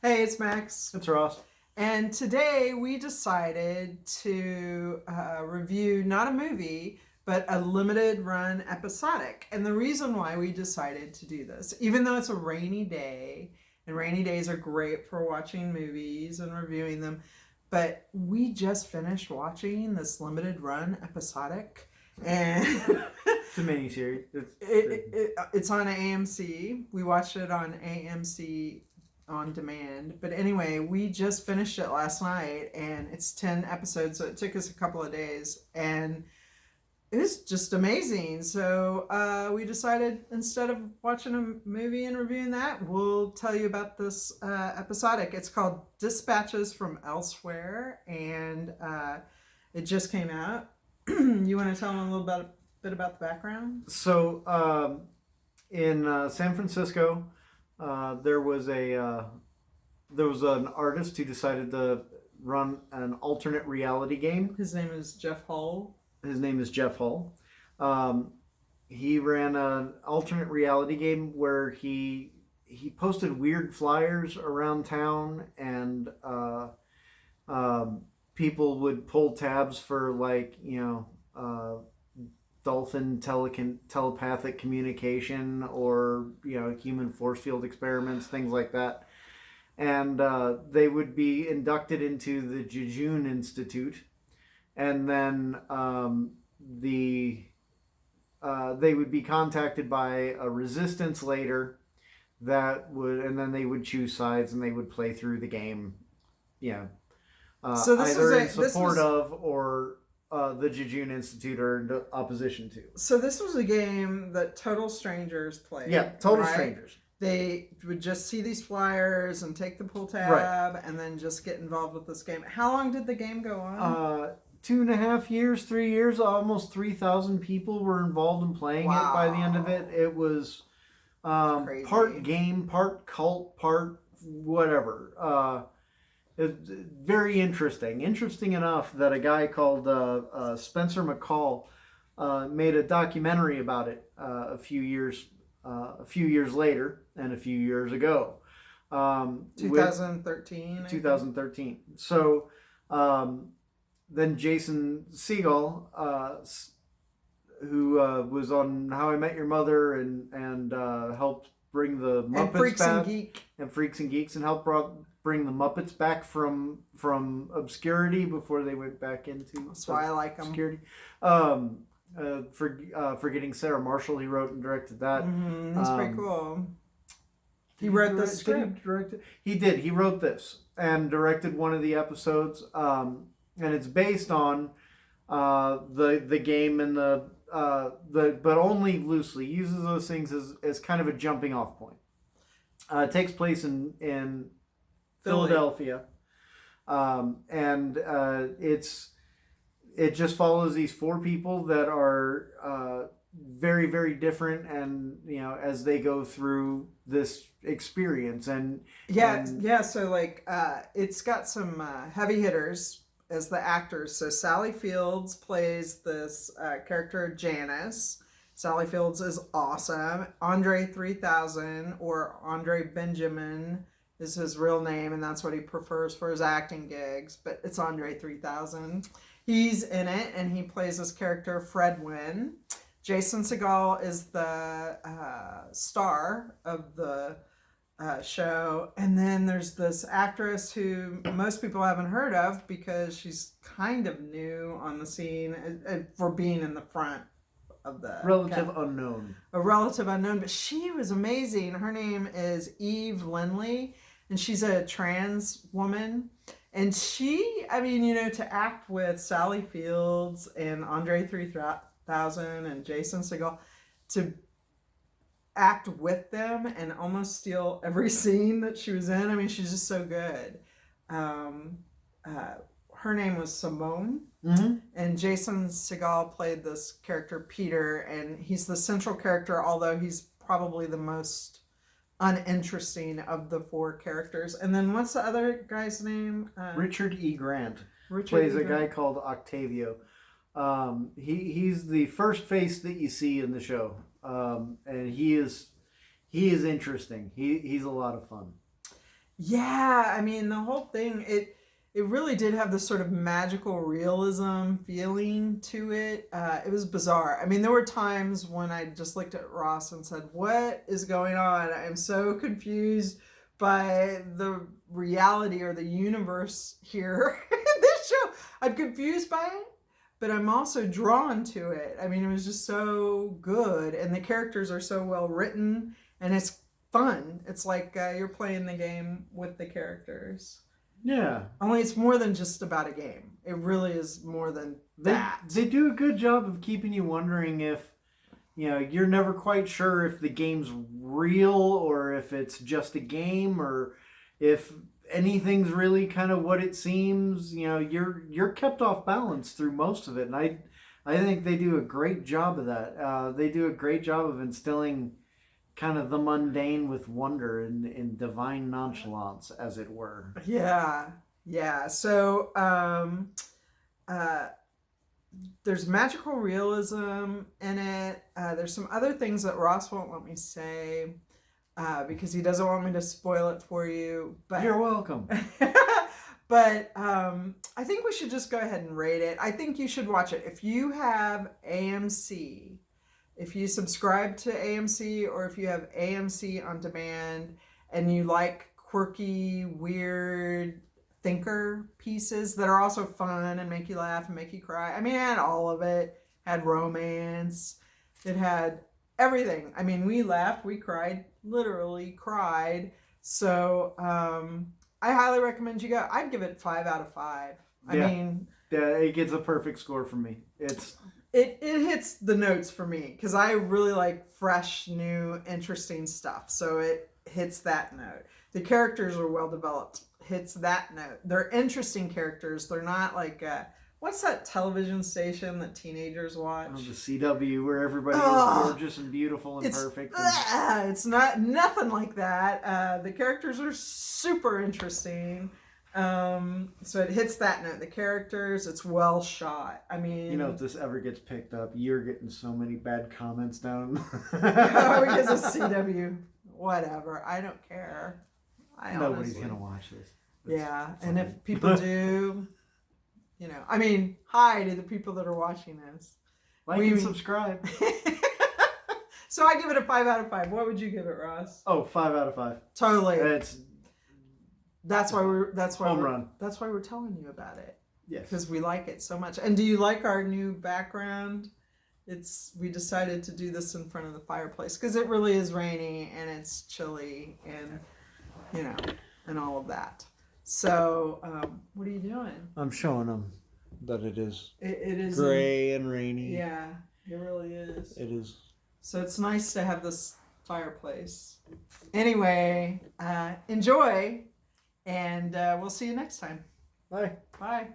Hey, it's Max. It's Ross. And today we decided to review not a movie, but a limited run episodic. And the reason why we decided to do this, even though it's a rainy day, and rainy days are great for watching movies and reviewing them, but we just finished watching this limited run episodic. And It's a miniseries. it's on AMC. We watched it on AMC on demand. But anyway, we just finished it last night and it's 10 episodes, so it took us a couple of days and it was just amazing. So we decided instead of watching a movie and reviewing that, we'll tell you about this episodic. It's called Dispatches from Elsewhere and it just came out. You want to tell them a little bit about the background? So, in San Francisco, there was an artist who decided to run an alternate reality game. His name is Jeff Hull. His name is Jeff Hull. He ran an alternate reality game where he posted weird flyers around town, and people would pull tabs for dolphin telepathic communication, or human force field experiments, things like that. And they would be inducted into the Jejune Institute, and then they would be contacted by a resistance later and then they would choose sides and they would play through the game. So this either was in support of or the Jejune Institute are in opposition to. So this was a game that total strangers played. Yeah, total right? strangers. They would just see these flyers and take the pull tab and then just get involved with this game. How long did the game go on? 2.5 years, 3 years, almost 3,000 people were involved in playing it by the end of it. It was part game, part cult, part whatever. It's very interesting. Interesting enough that a guy called Spencer McCall made a documentary about it a few years later and a few years ago. 2013. 2013. So then Jason Segel, who was on How I Met Your Mother and helped bring the Muppets and Freaks back, and Freaks and Geeks, and helped bring the Muppets back from obscurity before they went back into That's why I like them. obscurity. Forgetting Sarah Marshall, he wrote and directed that. That's pretty cool. He wrote the script. Did he direct it? He did. He wrote this and directed one of the episodes. And it's based on the game and but only loosely. He uses those things as kind of a jumping off point. It takes place in Philadelphia, and it just follows these four people that are very, very different, and as they go through this experience, and so like it's got some heavy hitters as the actors. So Sally Fields plays this character Janice. Sally Fields is awesome. Andre 3000, or Andre Benjamin, is his real name, and that's what he prefers for his acting gigs, but it's Andre 3000. He's in it, and he plays this character, Fred Wynn. Jason Segel is the star of the show, and then there's this actress who most people haven't heard of because she's kind of new on the scene for being in the front of the unknown. A relative unknown, but she was amazing. Her name is Eve Lindley, and she's a trans woman. And she, to act with Sally Fields and Andre 3000 and Jason Segel, to act with them and almost steal every scene that she was in. She's just so good. Her name was Simone, and Jason Segel played this character Peter, and he's the central character, although he's probably the most uninteresting of the four characters. And then what's the other guy's name? Richard E. Grant plays a guy called Octavio. He's the first face that you see in the show, and he is interesting. He's a lot of fun. Yeah, I mean the whole thing, it really did have this sort of magical realism feeling to it. It was bizarre. I mean, there were times when I just looked at Ross and said, "What is going on? I am so confused by the reality or the universe here in this show. I'm confused by it, but I'm also drawn to it. I mean, it was just so good, and the characters are so well written, and it's fun. It's like you're playing the game with the characters." Yeah. Only it's more than just about a game. It really is more than that. They do a good job of keeping you wondering if, you're never quite sure if the game's real or if it's just a game or if anything's really kind of what it seems. You're kept off balance through most of it, and I think they do a great job of that. They do a great job of instilling kind of the mundane with wonder and divine nonchalance, as it were. Yeah. So there's magical realism in it. There's some other things that Ross won't let me say because he doesn't want me to spoil it for you. But you're welcome. But I think we should just go ahead and rate it. I think you should watch it. If you have AMC, if you subscribe to AMC, or if you have AMC on demand and you like quirky, weird thinker pieces that are also fun and make you laugh and make you cry. I mean, it had all of it. It had romance. It had everything. I mean, we laughed, we cried, literally cried. So I highly recommend you go. I'd give it 5 out of 5. I mean, it gets a perfect score from me. It hits the notes for me because I really like fresh, new, interesting stuff. So it hits that note. The characters are well developed. Hits that note. They're interesting characters. They're not like what's that television station that teenagers watch? Oh, the CW, where everybody is gorgeous and beautiful and perfect. It's nothing like that. The characters are super interesting. So it hits that note. The characters, it's well shot. I mean, if this ever gets picked up, you're getting so many bad comments down. Because of CW, whatever. I don't care. Nobody's gonna watch this. And if people do, I mean, hi to the people that are watching this. Like and subscribe. So I give it a 5 out of 5. What would you give it, Ross? Oh, 5 out of 5. Totally. That's why home run. That's why we're telling you about it. Yes. Because we like it so much. And do you like our new background? We decided to do this in front of the fireplace because it really is rainy and it's chilly and and all of that. So what are you doing? I'm showing them that it is. It is gray and rainy. Yeah, it really is. It is. So it's nice to have this fireplace. Anyway, enjoy. And we'll see you next time. Bye. Bye.